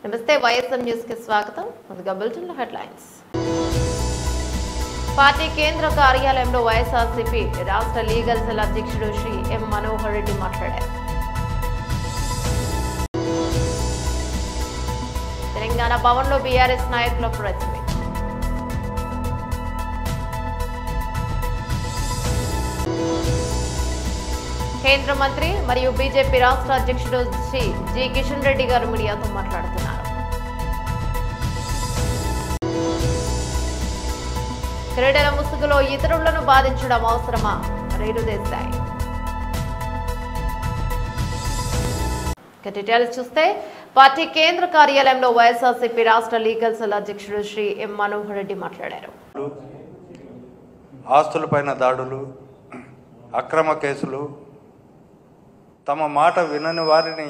నమస్తే వైఎస్ఆర్ న్యూస్ కి స్వాగతం. ముందుగా బులెటిన్ హెడ్లైన్స్. పార్టీ కేంద్ర కార్యాలయంలో వైఎస్ఆర్సీపీ రాష్ట్ర లీగల్ సెల్ అధ్యక్షుడు శ్రీ ఎం మనోహర్ రెడ్డి మాట్లాడారు. తెలంగాణ భవన్లో బీఆర్ఎస్ నాయకుల ప్రెస్ మీట్. కేంద్ర మంత్రి మరియు బీజేపీ రాష్ట్ర అధ్యక్షుడు శ్రీ జి కిషన్ రెడ్డి గారు మీడియాతో మాట్లాడుతున్నారు. క్రీడల ముసుగులో ఇతరులను బాధించడం అవసరమా? రేణు దేశాయ్. డీటెయిల్స్ చూస్తే పార్టీ కేంద్ర కార్యాలయంలో వైఎస్ఆర్సీపీ రాష్ట్ర లీగల్ సెల్ అధ్యక్షుడు శ్రీ ఎం మనోహర్ రెడ్డి మాట్లాడారు. ఆస్తులపైన దాడులు, అక్రమ కేసులు, తమ మాట వినని వారిని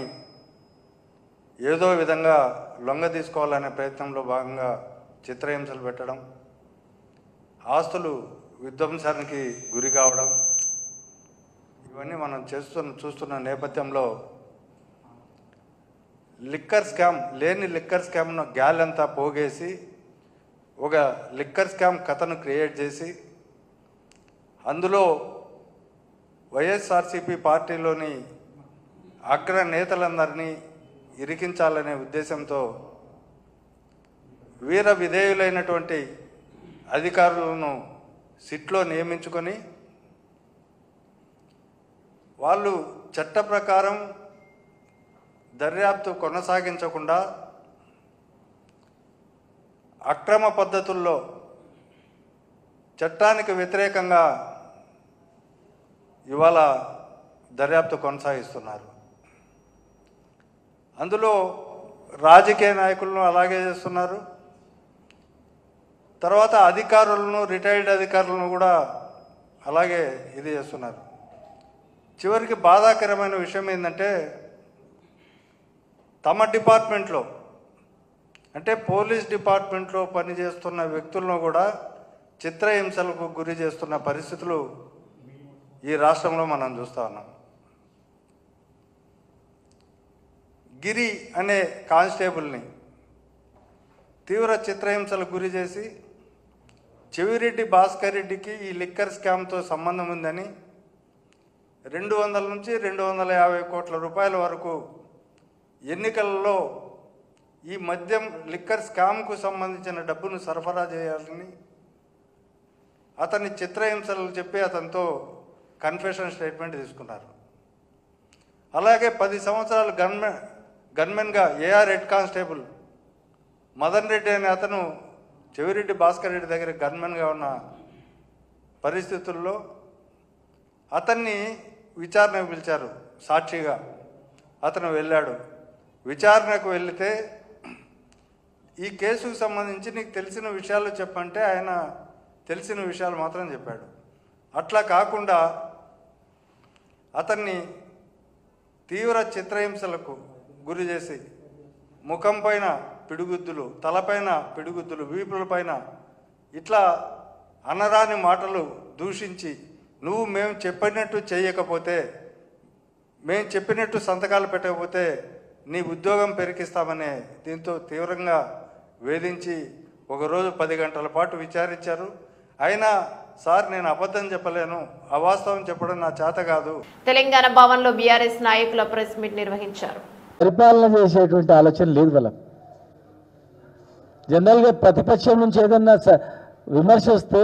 ఏదో విధంగా లొంగ తీసుకోవాలనే ప్రయత్నంలో భాగంగా చిత్రహింసలు పెట్టడం, ఆస్తులు విధ్వంసానికి గురి కావడం, ఇవన్నీ మనం చూస్తున్న నేపథ్యంలో లిక్కర్ స్కామ్, లేని లిక్కర్ స్కామ్ను గ్యాలంతా పోగేసి ఒక లిక్కర్ స్కామ్ కథను క్రియేట్ చేసి అందులో వైఎస్ఆర్సీపీ పార్టీలోని అగ్ర నేతలందరినీ ఇరికించాలనే ఉద్దేశంతో వీర విధేయులైనటువంటి అధికారులను సిట్లో నియమించుకొని వాళ్ళు చట్ట ప్రకారం దర్యాప్తు కొనసాగించకుండా అక్రమ పద్ధతుల్లో చట్టానికి వ్యతిరేకంగా ఇవాళ దర్యాప్తు కొనసాగిస్తున్నారు. అందులో రాజకీయ నాయకులను అలాగే చేస్తున్నారు. తర్వాత అధికారులను, రిటైర్డ్ అధికారులను కూడా అలాగే ఇది చేస్తున్నారు. చివరికి బాధాకరమైన విషయం ఏంటంటే తమ డిపార్ట్మెంట్లో, అంటే పోలీస్ డిపార్ట్మెంట్లో పనిచేస్తున్న వ్యక్తులను కూడా చిత్రహింసలకు గురి చేస్తున్న పరిస్థితులు ఈ రాష్ట్రంలో మనం చూస్తూ ఉన్నాం. గిరి అనే కానిస్టేబుల్ని తీవ్ర చిత్రహింసలకు గురి చేసి చెవిరెడ్డి భాస్కర్ రెడ్డికి ఈ లిక్కర్ స్కామ్తో సంబంధం ఉందని 200 నుంచి 250 కోట్ల రూపాయల వరకు ఎన్నికలలో ఈ మద్యం లిక్కర్ స్కామ్కు సంబంధించిన డబ్బును సరఫరా చేయాలని అతన్ని చిత్రహింసలు చెప్పి అతనితో కన్ఫెషన్ స్టేట్మెంట్ తీసుకున్నారు. అలాగే 10 సంవత్సరాలు గన్మెన్గా AR head constable Madan Reddy అనే అతను చెవిరెడ్డి భాస్కర్ రెడ్డి దగ్గర గన్మెన్గా ఉన్న పరిస్థితుల్లో అతన్ని విచారణకు పిలిచారు. సాక్షిగా అతను వెళ్ళాడు. విచారణకు వెళితే ఈ కేసుకు సంబంధించి నీకు తెలిసిన విషయాలు చెప్పంటే ఆయన తెలిసిన విషయాలు మాత్రం చెప్పాడు. అట్లా కాకుండా అతన్ని తీవ్ర చిత్రహింసలకు గురి చేసి ముఖం పైన పిడిగుద్దులు, తలపైన పిడిగుద్దులు, వీపులపైన ఇట్లా అనరాని మాటలు దూషించి నువ్వు మేము చెప్పినట్టు చేయకపోతే, మేము చెప్పినట్టు సంతకాలు పెట్టకపోతే నీ ఉద్యోగం పెరికిస్తామనే దీంతో తీవ్రంగా వేధించి ఒకరోజు 10 గంటల పాటు విచారించారు. అయినా సార్ నేను అబద్ధం చెప్పలేను, అవాస్తవం చెప్పడం నా చేత కాదు. తెలంగాణ భవన్లో బీఆర్ఎస్ నాయకుల ప్రెస్ మీట్ నిర్వహించారు. పరిపాలన చేసేటువంటి ఆలోచన లేదు వాళ్ళ. జనరల్గా ప్రతిపక్షం నుంచి ఏదన్నా విమర్శ వస్తే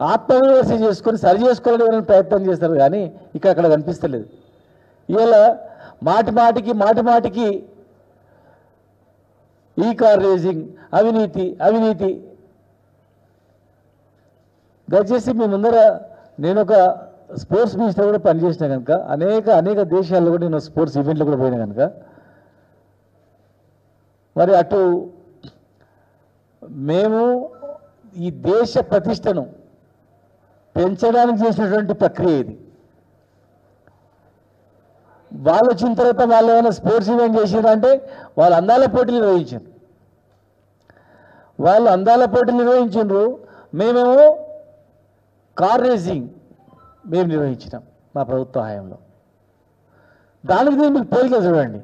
ఆత్మవిమర్శ చేసుకొని సరి చేసుకోవాలని ప్రయత్నం చేస్తారు, కానీ ఇక్కడ అక్కడ కనిపిస్తలేదు. ఇలా మాటి మాటికి ఈ కార్ రేసింగ్, అవినీతి. దయచేసి మీ ముందర నేను ఒక స్పోర్ట్స్ మినిస్టర్ కూడా పనిచేసిన కనుక అనేక దేశాల్లో కూడా నేను స్పోర్ట్స్ ఈవెంట్లు కూడా పోయినా కనుక మరి అటు మేము ఈ దేశ ప్రతిష్టను పెంచడానికి చేసినటువంటి ప్రక్రియ ఇది. వాళ్ళు వచ్చిన తర్వాత వాళ్ళు ఏమైనా స్పోర్ట్స్ ఈవెంట్ చేసినారంటే వాళ్ళు అందాల పోటీలు నిర్వహించారు. మేమేమో కార్ రేసింగ్ మేము నిర్వహించినాం మా ప్రభుత్వ హయాంలో. దానికి దీనికి పోలిక చూడండి.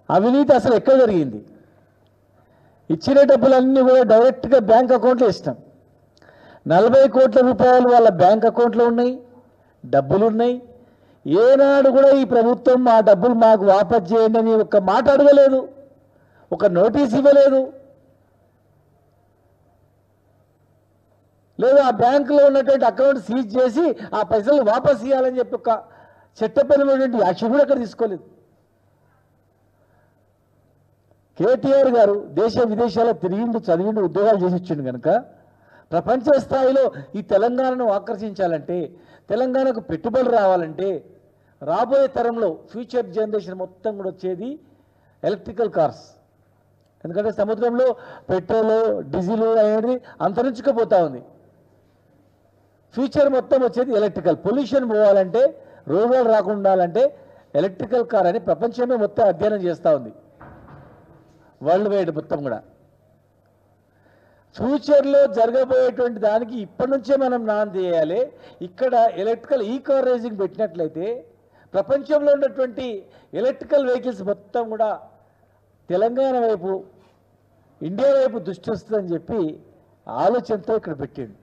అవినీతి అసలు ఎక్కడ జరిగింది? ఇచ్చిన డబ్బులన్నీ కూడా డైరెక్ట్గా బ్యాంక్ అకౌంట్లో ఇస్తాం. 40 కోట్ల రూపాయలు వాళ్ళ బ్యాంక్ అకౌంట్లో ఉన్నాయి, డబ్బులు ఉన్నాయి. ఏనాడు కూడా ఈ ప్రభుత్వం మా డబ్బులు మాకు వాపస్ చేయండి అని ఒక్క మాట అడగలేదు, ఒక నోటీస్ ఇవ్వలేదు. లేదా ఆ బ్యాంకులో ఉన్నటువంటి అకౌంట్ సీజ్ చేసి ఆ పైసలు వాపస్ ఇవ్వాలని చెప్పి ఒక చట్టపరమైనటువంటి యాక్షన్ కూడా అక్కడ తీసుకోలేదు. కేటీఆర్ గారు దేశ విదేశాల్లో తిరిగిండు, చదివిండు, ఉద్యోగాలు చేసి ఇచ్చిండు కనుక ప్రపంచ స్థాయిలో ఈ తెలంగాణను ఆకర్షించాలంటే, తెలంగాణకు పెట్టుబడులు రావాలంటే, రాబోయే తరంలో ఫ్యూచర్ జనరేషన్ మొత్తం కూడా వచ్చేది ఎలక్ట్రికల్ కార్స్. ఎందుకంటే సముద్రంలో పెట్రోలు, డీజిల్ అనేది అంతరించుకుపోతూ ఉంది. ఫ్యూచర్ మొత్తం వచ్చేది ఎలక్ట్రికల్. పొల్యూషన్ పోవాలంటే, రోగాలు రాకుండా ఉండాలంటే ఎలక్ట్రికల్ కార్ అని ప్రపంచమే మొత్తం అధ్యయనం చేస్తూ ఉంది, వరల్డ్ వైడ్ మొత్తం కూడా. ఫ్యూచర్లో జరగబోయేటువంటి దానికి ఇప్పటి నుంచే మనం నాంది చేయాలి. ఇక్కడ ఎలక్ట్రికల్ కార్ రేసింగ్ పెట్టినట్లయితే ప్రపంచంలో ఉన్నటువంటి ఎలక్ట్రికల్ వెహికల్స్ మొత్తం కూడా తెలంగాణ వైపు, ఇండియా వైపు దృష్టి వస్తుందని చెప్పి ఆలోచనతో ఇక్కడ పెట్టిండు.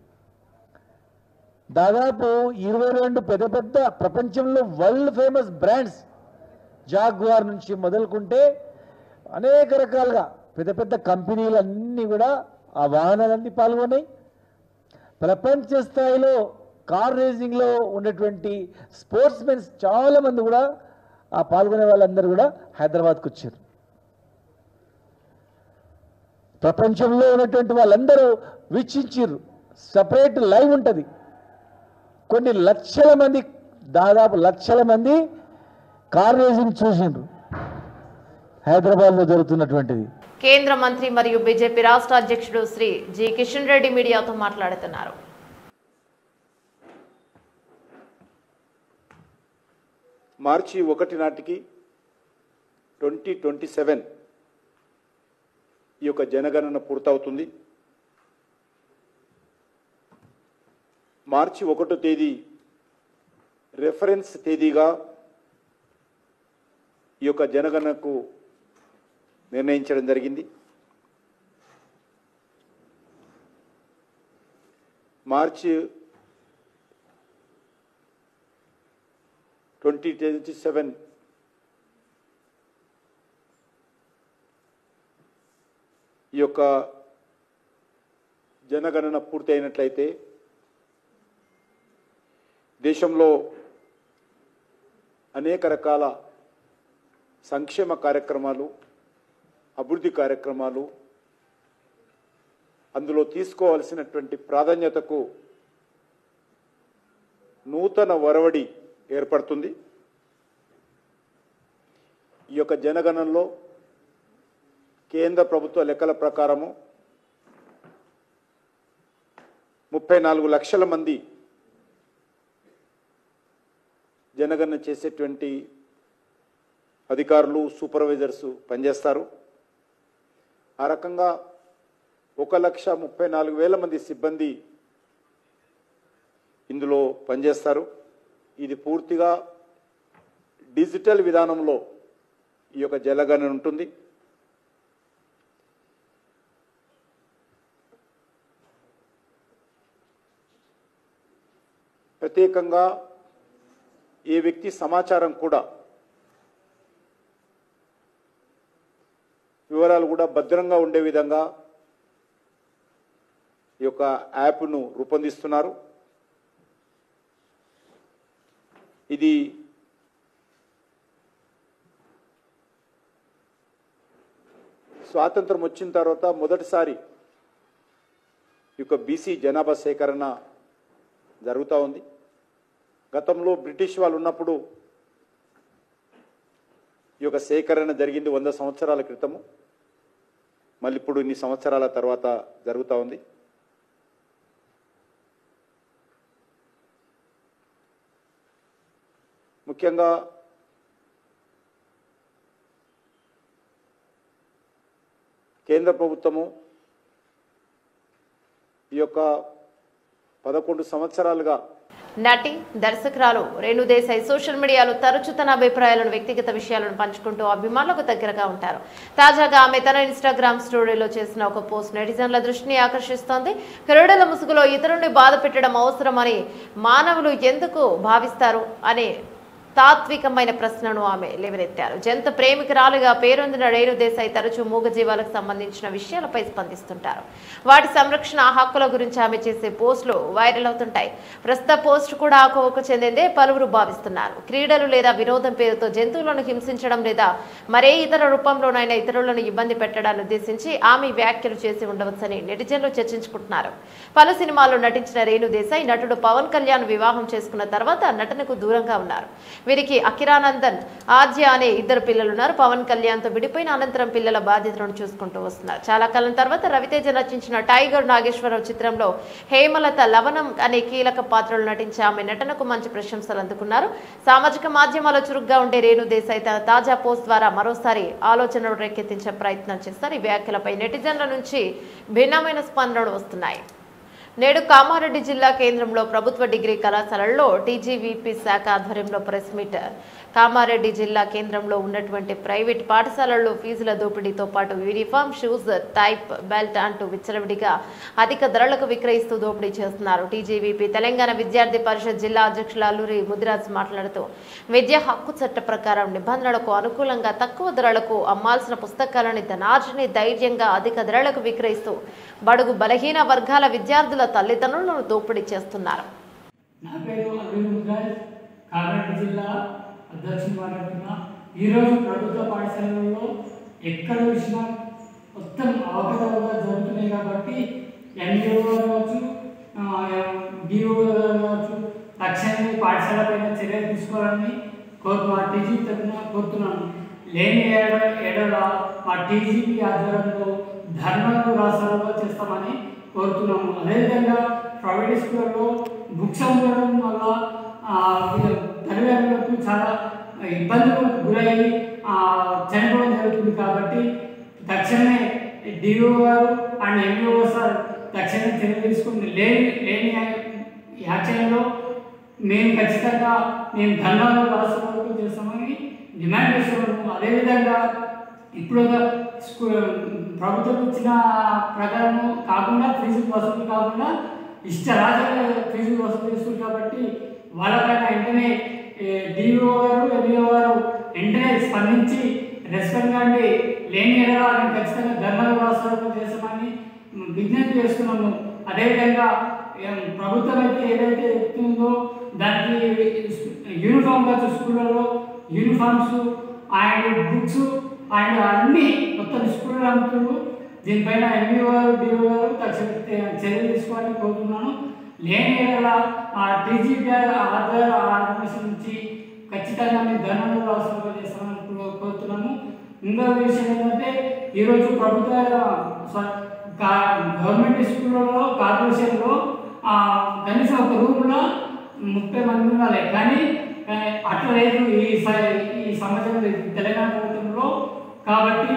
దాదాపు 22 పెద్ద పెద్ద ప్రపంచంలో వరల్డ్ ఫేమస్ బ్రాండ్స్, జాగ్వార్ నుంచి మొదలుకుంటే అనేక రకాలుగా పెద్ద పెద్ద కంపెనీలు అన్నీ కూడా ఆ వాహనాలన్నీ పాల్గొన్నాయి. ప్రపంచ స్థాయిలో కార్ రేసింగ్లో ఉన్నటువంటి స్పోర్ట్స్ మెన్స్ చాలామంది కూడా ఆ పాల్గొనే వాళ్ళందరూ కూడా హైదరాబాద్కు వచ్చారు. ప్రపంచంలో ఉన్నటువంటి వాళ్ళందరూ వీక్షించారు. సపరేట్ లైవ్ ఉంటుంది. కొన్ని లక్షల మంది, దాదాపు లక్షల మంది కార్ రేసింగ్ చూసిండ్రు హైదరాబాద్లో జరుగుతున్నటువంటిది. కేంద్ర మంత్రి మరియు బీజేపీ రాష్ట్ర అధ్యక్షుడు శ్రీ జి కిషన్ రెడ్డి మీడియాతో మాట్లాడుతున్నారు. మార్చి 1 నాటికి 2027 ఈ యొక్క జనగణన పూర్తవుతుంది. మార్చి 1వ తేదీ రెఫరెన్స్ తేదీగా ఈ యొక్క జనగణనకు నిర్ణయించడం జరిగింది. మార్చి 2027 ఈ యొక్క జనగణన పూర్తి అయినట్లయితే దేశంలో అనేక రకాల సంక్షేమ కార్యక్రమాలు, అభివృద్ధి కార్యక్రమాలు, అందులో తీసుకోవాల్సినటువంటి ప్రాధాన్యతకు నూతన ఒరవడి ఏర్పడుతుంది. ఈ యొక్క జనగణనలో కేంద్ర ప్రభుత్వ లెక్కల ప్రకారము 34 లక్షల మంది జనగణన చేసేటువంటి అధికారులు, సూపర్వైజర్స్ పనిచేస్తారు. ఆ రకంగా 1,34,000 మంది సిబ్బంది ఇందులో పనిచేస్తారు. ఇది పూర్తిగా డిజిటల్ విధానంలో ఈ యొక్క జనగణన ఉంటుంది. ప్రత్యేకంగా ఏ వ్యక్తి సమాచారం కూడా, వివరాలు కూడా భద్రంగా ఉండే విధంగా ఈ యొక్క యాప్ను రూపొందిస్తున్నారు. ఇది స్వాతంత్రం వచ్చిన తర్వాత మొదటిసారి ఈ యొక్క బీసీ జనాభా సేకరణ జరుగుతూ ఉంది. గతంలో బ్రిటిష్ వాళ్ళు ఉన్నప్పుడు ఈ యొక్క సేకరణ జరిగింది 100 సంవత్సరాల క్రితము. మళ్ళీ ఇప్పుడు ఇన్ని సంవత్సరాల తర్వాత జరుగుతూ ఉంది. ముఖ్యంగా కేంద్ర ప్రభుత్వము ఈ యొక్క 11 సంవత్సరాలుగా నటి దర్శకురాలు రేణు దేశాయ్ సోషల్ మీడియాలో తరచూ తన అభిప్రాయాలను వ్యక్తిగత విషయాలను పంచుకుంటూ అభిమానులకు దగ్గరగా ఉంటారు. తాజాగా ఆమె తన ఇన్స్టాగ్రామ్ స్టోరీలో చేసిన ఒక పోస్ట్ నెటిజన్ల దృష్టిని ఆకర్షిస్తోంది. క్రీడల ముసుగులో ఇతరుల్ని బాధ పెట్టడం అవసరమని మానవులు ఎందుకు భావిస్తారు అనే తాత్వికమైన ప్రశ్నను ఆమె లేవనెత్తారు. జంతు ప్రేమికురాలుగా పేరొందిన రేణు దేశాయ్ తరచూ మూగజీవాలకు సంబంధించిన విషయాలపై స్పందిస్తుంటారు. వాటి సంరక్షణ హక్కుల గురించి ఆమె చేసే పోస్టులు వైరల్ అవుతుంటాయి. ప్రస్తుత పోస్ట్ కూడా ఆ కోవకు చెందిందే పలువురు భావిస్తున్నారు. క్రీడలు లేదా వినోదం పేరుతో జంతువులను హింసించడం లేదా మరే ఇతర రూపంలోనైనా ఇతరులను ఇబ్బంది పెట్టడాన్ని ఉద్దేశించి ఆమె వ్యాఖ్యలు చేసి ఉండవచ్చని నెటిజన్లు చర్చించుకుంటున్నారు. పలు సినిమాల్లో నటించిన రేణు దేశాయ్ నటుడు పవన్ కళ్యాణ్ వివాహం చేసుకున్న తర్వాత నటనకు దూరంగా ఉన్నారు. వీరికి అఖిరానందన్, ఆద్య అనే ఇద్దరు పిల్లలున్నారు. పవన్ కళ్యాణ్ తో విడిపోయిన అనంతరం పిల్లల బాధ్యతలను చూసుకుంటూ వస్తున్నారు. చాలా కాలం తర్వాత రవితేజ నటించిన టైగర్ నాగేశ్వరరావు చిత్రంలో హేమలత లవణం అనే కీలక పాత్రలు నటించి ఆమె నటనకు మంచి ప్రశంసలు అందుకున్నారు. సామాజిక మాధ్యమాల్లో చురుగ్గా ఉండే రేణు దేశాయ్ తన తాజా పోస్ట్ ద్వారా మరోసారి ఆలోచనలు రేకెత్తించే ప్రయత్నం చేస్తారు. ఈ వ్యాఖ్యలపై నెటిజన్ల నుంచి భిన్నమైన స్పందనలు వస్తున్నాయి. నేడు కామారెడ్డి జిల్లా కేంద్రంలో ప్రభుత్వ డిగ్రీ కళాశాలల్లో టీజీవీపీ శాఖ ఆధ్వర్యంలో ప్రెస్ మీట్. కామారెడ్డి జిల్లా కేంద్రంలో ఉన్నటువంటి ప్రైవేట్ పాఠశాలల్లో ఫీజుల దోపిడీతో పాటు యూనిఫామ్, షూస్, టైప్, బెల్ట్ అంటూ విచ్చలవిడిగా అధిక ధరలకు విక్రయిస్తూ దోపిడీ చేస్తున్నారు. టీజీవీపీ తెలంగాణ విద్యార్థి పరిషత్ జిల్లా అధ్యక్షులు అల్లూరి ముదిరాజ్ మాట్లాడుతూ విద్యా హక్కు చట్ట ప్రకారం నిబంధనలకు అనుకూలంగా తక్కువ ధరలకు అమ్మాల్సిన పుస్తకాలని ధనార్జని ధైర్యంగా అధిక ధరలకు విక్రయిస్తూ బడుగు బలహీన వర్గాల విద్యార్థుల తల్లిదండ్రులను దోపిడీ చేస్తున్నారు. నా పేరు అల్లూరి ముదిరాజ్, కామారెడ్డి జిల్లా అధ్యక్షుడు మాట్లాడుతున్నా. ఈరోజు ప్రభుత్వ పాఠశాలల్లో ఎక్కడ చూసినా మొత్తం అవకతవకలు జరుగుతున్నాయి కాబట్టి ఎంఈఓ కావచ్చు, డిఓ కావచ్చు తక్షణమే పాఠశాల పైన చర్యలు తీసుకోవాలని మా టీజీ తరఫున కోరుతున్నాను. లేని ఏడల మా టీజీపీ ఆధ్వర్యంలో ధర్నాలు రాష్ట్రాలలో చేస్తామని కోరుతున్నాము. అదేవిధంగా ప్రైవేట్ స్కూళ్ళలో బుక్స్ అమ్మడం వల్ల తల్లిదండ్రులకు చాలా ఇబ్బందులకు గురయ్యి చనిపోవడం జరుగుతుంది. కాబట్టి తక్షణమే డిఓ గారు అండ్ ఎంఈఓ సార్ తక్షణమే చర్యలు తీసుకుని లేని యాక్షన్లో మేము ఖచ్చితంగా ధర్నాలు రాష్ట్రాలకు చేస్తామని డిమాండ్ చేస్తున్నాము. అదేవిధంగా ఇప్పుడు ప్రభుత్వం ఇచ్చిన ప్రకారం కాకుండా ఫీజులు వసూలు కాకుండా ఇష్టరాజ్యంగా ఫీజులు వసూలు చేస్తుంది. కాబట్టి వాళ్ళపైన వెంటనే డిఓ గారు, ఎంఈఓ గారు వెంటనే స్పందించి రెస్పాండ్ కాండి. లేని ఎడలా ఖచ్చితంగా ధర్నాలు రాష్ట్రాలకు చేస్తామని విజ్ఞప్తి చేస్తున్నాము. అదేవిధంగా ప్రభుత్వం అయితే ఏదైతే చెప్తుందో దానికి యూనిఫామ్ కావచ్చు, స్కూళ్ళలో యూనిఫామ్స్ అండ్ బుక్స్ అండ్ అన్ని మొత్తం స్కూల్లో అమ్ముతున్నారు. దీనిపైన ఎంఈఓ గారు, డిఓ గారు తక్షణ చర్యలు తీసుకోవాలని కోరుతున్నాను. లేని టీజీపీ ఆర్గనైజేషన్ నుంచి ఖచ్చితంగా మేము ధర్నాలు రాష్ట్రాలు చేస్తామని కోరుతున్నాము. ఇంకో విషయం ఏంటంటే ఈరోజు ప్రభుత్వ గవర్నమెంట్ స్కూళ్ళలో కార్పొరేషన్లో కనీసం ఒక రూమ్లో 30 మంది ఉండాలి. కానీ అట్లా లేదు ఈ సంవత్సరం తెలంగాణ ప్రభుత్వంలో. కాబట్టి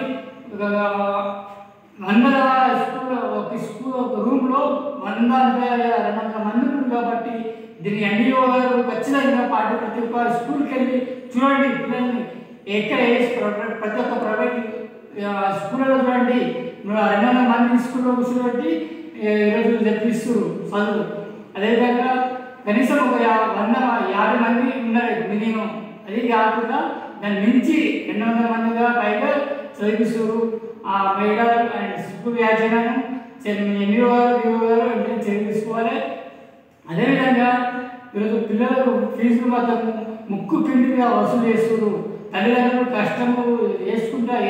100 స్కూల్ ఒక రూమ్లో 100-200 మంది ఉంటుంది. కాబట్టి దీన్ని ఎంఈఓ గారు ఖచ్చితంగా ప్రతి ఒక్క స్కూల్కి వెళ్ళి చూడండి. పిల్లల్ని ఎక్కడ ప్రతి ఒక్క ప్రైవేట్ స్కూళ్ళలో చూడండి 200 మంది స్కూల్లో కూర్చోబెట్టి ఈరోజు చదివిస్తారు చదువు. అదేవిధంగా కనీసం ఒక 150 మంది ఉన్నారు మినిమం. అది కాకుండా దాన్ని మించి 200 మందిగా పైగా చదివిస్తారు. మేడం అండ్ స్కూల్ యాజమాన్యం ఎంఈఓ గారు, డిఓ గారు వెంటనే చర్య తీసుకోవాలి. అదేవిధంగా ఈరోజు పిల్లలకు ఫీజులు మాత్రం ముక్కు పిండిగా వసూలు చేస్తారు. తల్లిదండ్రులు కష్టము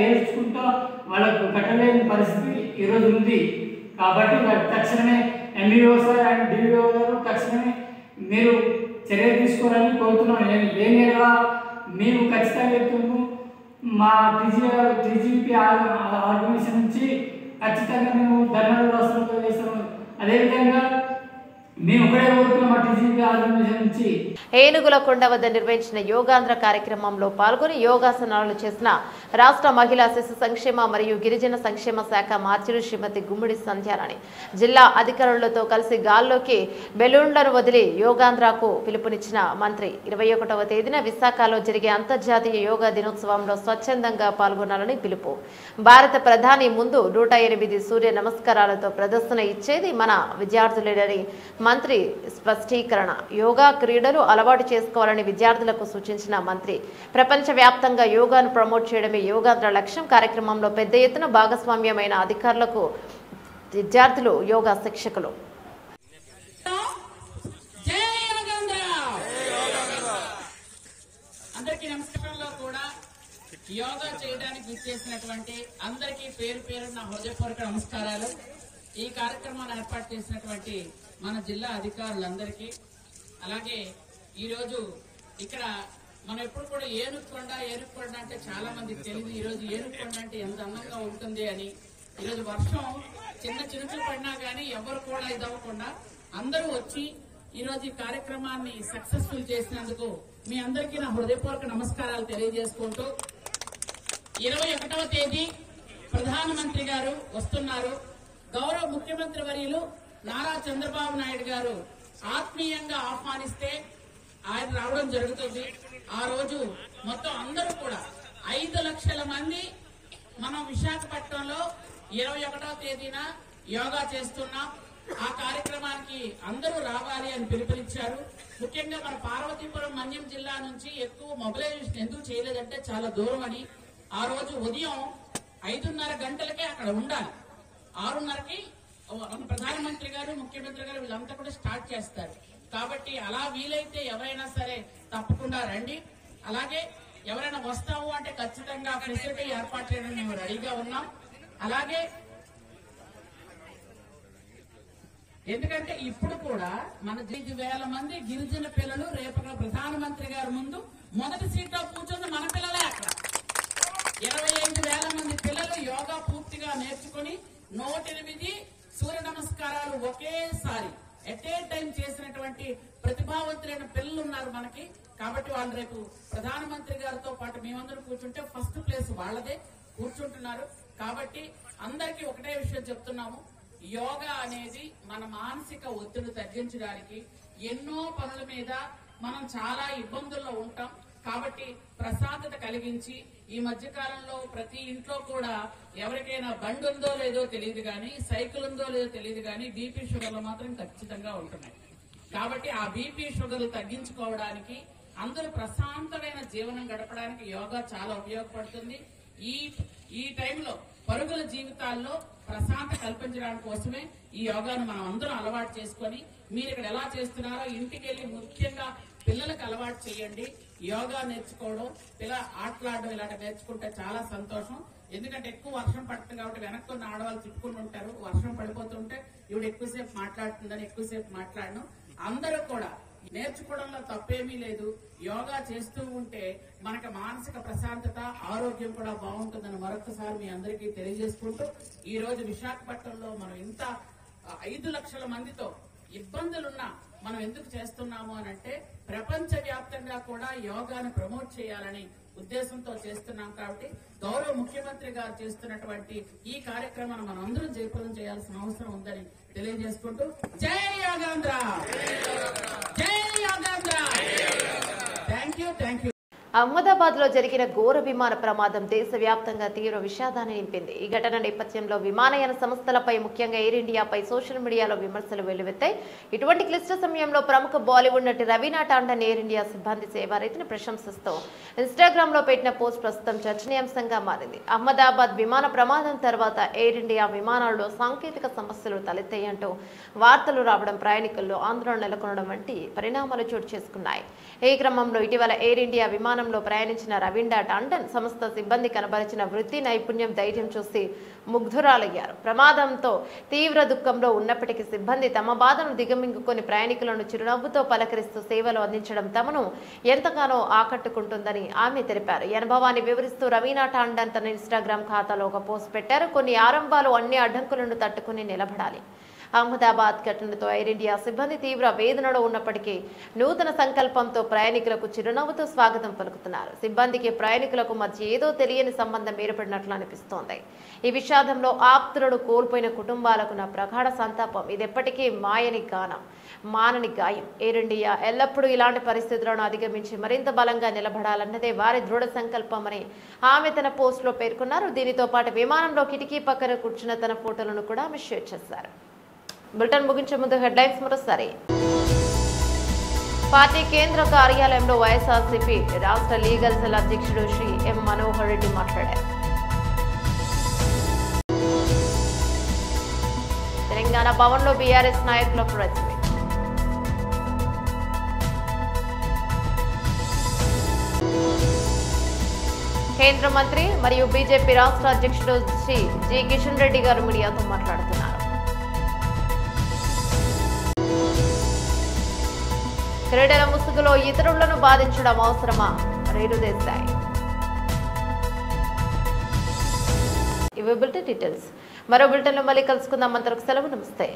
ఏడ్చుకుంటా వాళ్ళకు కట్టలేని పరిస్థితి ఈరోజు ఉంది. కాబట్టి తక్షణమే ఎంఈఓ సార్ అండ్ డిఓ గారు తక్షణమే మీరు చర్య తీసుకోవాలని కోరుతున్నాం. లేని మేము ఖచ్చితంగా చెప్తున్నాము. మా టీజీపీ ఆర్గనైజేషన్ నుంచి ఖచ్చితంగా మేము ధర్నాలు రాష్ట్రాలు చేస్తాము. అదేవిధంగా మేము ఒకటే కోరుతున్నాం మా టీజీపీ ఆర్గనైజేషన్ నుంచి. ఏనుగుల కొండ వద్ద నిర్వహించిన యోగాంధ్ర కార్యక్రమంలో పాల్గొని యోగాసనాలు చేసిన రాష్ట్ర మహిళా శిశు సంక్షేమ మరియు గిరిజన సంక్షేమ శాఖ మార్చిలు శ్రీమతి గుమ్మిడి సంధ్యారాణి జిల్లా అధికారులతో కలిసి గాల్లోకి బెలూన్లను వదిలి యోగాంధ్రకు పిలుపునిచ్చిన మంత్రి 21వ తేదీన విశాఖలో జరిగే అంతర్జాతీయ యోగా దినోత్సవంలో స్వచ్ఛందంగా పాల్గొనాలని పిలుపు. భారత ప్రధాని ముందు 108 సూర్య నమస్కారాలతో ప్రదర్శన ఇచ్చేది మన విద్యార్థులేనని మంత్రి స్పష్టీకరణ. యోగా క్రీడలు అలవాటు చేసుకోవాలని విద్యార్థులకు సూచించిన మంత్రి ప్రపంచవ్యాప్తంగా యోగాను ప్రమోట్ చేయడమే యోగాంధ్ర లక్ష్యం. కార్యక్రమంలో పెద్ద ఎత్తున భాగస్వామ్యమైన అధికారులకు విద్యార్థులు యోగా శిక్షకులు. అందరికీ నమస్కారంలో కూడా యోగా చేయడానికి విచ్చేసినటువంటి అందరికీ పేరు పేరు నా హృదయపూర్వక నమస్కారాలు. ఈ కార్యక్రమాన్ని ఏర్పాటు చేసినటువంటి మన జిల్లా అధికారులందరికీ, అలాగే ఈరోజు ఇక్కడ మనం ఎప్పుడు కూడా ఏనుకొండ అంటే చాలా మందికి తెలియదు. ఈరోజు ఏనుకొండ అంటే ఎంత అందంగా ఉంటుంది అని. ఈరోజు వర్షం చిన్న చినుకులు పడినా గానీ ఎవరు కూడా ఇదవ్వకుండా అందరూ వచ్చి ఈరోజు ఈ కార్యక్రమాన్ని సక్సెస్ఫుల్ చేసినందుకు మీ అందరికీ నా హృదయపూర్వక నమస్కారాలు తెలియజేసుకుంటూ 21వ తేదీ ప్రధానమంత్రి గారు వస్తున్నారు. గౌరవ ముఖ్యమంత్రి వర్యులు నారా చంద్రబాబు నాయుడు గారు ఆత్మీయంగా ఆహ్వానిస్తే ఆయన రావడం జరుగుతుంది. ఆ రోజు మొత్తం అందరూ కూడా 5 లక్షల మంది మనం విశాఖపట్నంలో 21వ తేదీన యోగా చేస్తున్నాం. ఆ కార్యక్రమానికి అందరూ రావాలి అని పిలుపునిచ్చారు. ముఖ్యంగా మన పార్వతీపురం మన్యం జిల్లా నుంచి ఎక్కువ మొబిలైజేషన్ ఎందుకు చేయలేదంటే చాలా దూరం అని. ఆ రోజు ఉదయం 5:30 గంటలకే అక్కడ ఉండాలి. 6:30కి ప్రధానమంత్రి గారు ముఖ్యమంత్రి గారు వీళ్ళంతా కూడా స్టార్ట్ చేస్తారు. కాబట్టి అలా వీలైతే ఎవరైనా సరే తప్పకుండా రండి. అలాగే ఎవరైనా వస్తాము అంటే ఖచ్చితంగా ఫెసిలిటీ ఏర్పాటు చేయడానికి మేము రెడీగా ఉన్నాం. అలాగే ఎందుకంటే ఇప్పుడు కూడా మన 5,000 మంది గిరిజన పిల్లలు రేపు ప్రధానమంత్రి గారి ముందు మొదటి సీట్లో కూర్చొని మన పిల్లలే అక్కడ 25,000 మంది పిల్లలు యోగా పూర్తిగా నేర్చుకుని 108 సూర్య నమస్కారాలు ఒకేసారి ఎట్ ఏ టైం చేసినటువంటి ప్రతిభావంతులైన పిల్లలు ఉన్నారు మనకి. కాబట్టి వాళ్ళు రేపు ప్రధానమంత్రి గారితో పాటు మేమందరం కూర్చుంటే ఫస్ట్ ప్లేస్ వాళ్ళదే కూర్చుంటున్నారు. కాబట్టి అందరికీ ఒకటే విషయం చెప్తున్నాము, యోగా అనేది మన మానసిక ఒత్తిడి తగ్గించడానికి. ఎన్నో పనుల మీద మనం చాలా ఇబ్బందుల్లో ఉంటాం. కాబట్టి ప్రశాంతత కలిగించి ఈ మధ్య కాలంలో ప్రతి ఇంట్లో కూడా ఎవరికైనా బండి ఉందో లేదో తెలియదు కానీ, సైకిల్ ఉందో లేదో తెలియదు కానీ బీపీ షుగర్లు మాత్రం ఖచ్చితంగా ఉంటున్నాయి. కాబట్టి ఆ బీపీ షుగర్లు తగ్గించుకోవడానికి, అందరూ ప్రశాంతమైన జీవనం గడపడానికి యోగా చాలా ఉపయోగపడుతుంది. ఈ టైంలో పరుగుల జీవితాల్లో ప్రశాంత కల్పించడానికి కోసమే ఈ యోగాను మనం అందరం అలవాటు చేసుకొని, మీరు ఇక్కడ ఎలా చేస్తున్నారో ఇంటికి వెళ్లి ముఖ్యంగా పిల్లలకు అలవాటు చేయండి. యోగా నేర్చుకోవడం, ఆటలాడడం ఇలాంటి నేర్చుకుంటే చాలా సంతోషం. ఎందుకంటే ఎక్కువ వర్షం పడుతుంది కాబట్టి వెనక్కి ఉన్న ఆడవాళ్ళు తిప్పుకుంటూ ఉంటారు. వర్షం పడిపోతుంటే ఇవిడ ఎక్కువసేపు మాట్లాడుతుందని ఎక్కువసేపు మాట్లాడను. అందరూ కూడా నేర్చుకోవడంలో తప్పేమీ లేదు. యోగా చేస్తూ ఉంటే మనకి మానసిక ప్రశాంతత, ఆరోగ్యం కూడా బాగుంటుందని మరొకసారి మీ అందరికీ తెలియజేసుకుంటూ, ఈ రోజు విశాఖపట్నంలో మనం ఇంత 5 లక్షల మందితో ఇబ్బందులున్నా మనం ఎందుకు చేస్తున్నాము అని అంటే ప్రపంచ వ్యాప్తంగా కూడా యోగాను ప్రమోట్ చేయాలని ఉద్దేశంతో చేస్తున్నాం. కాబట్టి గౌరవ ముఖ్యమంత్రి గారు చేస్తున్నటువంటి ఈ కార్యక్రమాన్ని మనం అందరం జయప్రదం చేయాల్సిన అవసరం ఉందని తెలియజేసుకుంటూ, జై యోగాంధ్ర, జై యోగాంధ్ర. Thank you. అహ్మదాబాద్ లో జరిగిన ఘోర విమాన ప్రమాదం దేశవ్యాప్తంగా తీవ్ర విషాదాన్ని నింపింది. ఈ ఘటన నేపథ్యంలో విమానయాన సంస్థలపై, ముఖ్యంగా ఎయిర్ ఇండియాపై సోషల్ మీడియాలో విమర్శలు వెల్లువెత్తాయి. ఇటువంటి క్లిష్ట సమయంలో ప్రముఖ బాలీవుడ్ నటి రవీనా టాండన్ ఎయిర్ ఇండియా సిబ్బంది సేవారీతిని ప్రశంసిస్తూ ఇన్స్టాగ్రామ్ లో పెట్టిన పోస్ట్ ప్రస్తుతం చర్చనీయాంశంగా మారింది. అహ్మదాబాద్ విమాన ప్రమాదం తర్వాత ఎయిర్ ఇండియా విమానాల్లో సాంకేతిక సమస్యలు తలెత్తాయంటూ వార్తలు రావడం, ప్రయాణికుల్లో ఆందోళన నెలకొనడం వంటి పరిణామాలు చోటు చేసుకున్నాయి. ఈ క్రమంలో ఇటీవల ఎయిర్ ఇండియా విమానంలో ప్రయాణించిన రవీనా టాండన్ సంస్థ సిబ్బంది కనబరిచిన వృత్తి నైపుణ్యం, ధైర్యం చూసి ముగ్ధురాలయ్యారు. ప్రమాదంతో తీవ్ర దుఃఖంలో ఉన్నప్పటికీ సిబ్బంది తమ బాధను దిగమింగుకొని ప్రయాణికులను చిరునవ్వుతో పలకరిస్తూ సేవలు అందించడం తమను ఎంతగానో ఆకట్టుకుంటుందని ఆమె తెలిపారు. ఈ అనుభవాన్ని వివరిస్తూ రవీనా టాండన్ తన ఇన్స్టాగ్రామ్ ఖాతాలో ఒక పోస్ట్ పెట్టారు. కొన్ని ఆరంభాలు అన్ని అడ్డంకులను తట్టుకుని నిలబడాలి. అహ్మదాబాద్ ఘటనతో ఎయిర్ ఇండియా సిబ్బంది తీవ్ర వేదనలో ఉన్నప్పటికీ నూతన సంకల్పంతో ప్రయాణికులకు చిరునవ్వుతో స్వాగతం పలుకుతున్నారు. సిబ్బందికి ప్రయాణికులకు మధ్య ఏదో తెలియని సంబంధం ఏర్పడినట్లు అనిపిస్తోంది. ఈ విషాదంలో ఆప్తులను కోల్పోయిన కుటుంబాలకు నా ప్రగాఢ సంతాపం. ఇదెప్పటికీ మానని గాయం. ఎయిర్ ఇండియా ఎల్లప్పుడూ ఇలాంటి పరిస్థితులను అధిగమించి మరింత బలంగా నిలబడాలన్నదే వారి దృఢ సంకల్పమని ఆమె తన పోస్టులో పేర్కొన్నారు. దీనితో పాటు విమానంలో కిటికీ పక్కన కూర్చున్న తన ఫోటోలను కూడా ఆమె షేర్ చేశారు. బులెటిన్ ముగించే ముందు హెడ్లైన్స్ మరోసారి. పార్టీ కేంద్ర కార్యాలయంలో వైఎస్ఆర్సీపీ రాష్ట్ర లీగల్ సెల్ అధ్యక్షుడు శ్రీ ఎం మనోహర్ రెడ్డి మాట్లాడారు. తెలంగాణ భవన్లో బీఆర్ఎస్ నాయకుల ప్రెస్ మీట్. కేంద్ర మంత్రి మరియు బీజేపీ రాష్ట్ర అధ్యక్షుడు శ్రీ జి కిషన్ రెడ్డి గారు మీడియాతో మాట్లాడుతున్నారు. క్రీడల ముసుగులో ఇతరులను బాధించడం అవసరమా? రేణు దేశాయ్. ఇవి బులెటిన్ డీటెయిల్స్. మరో బులెటిన్లో మళ్ళీ కలుసుకుందాం. అంతవరకు సెలవు. నమస్తే.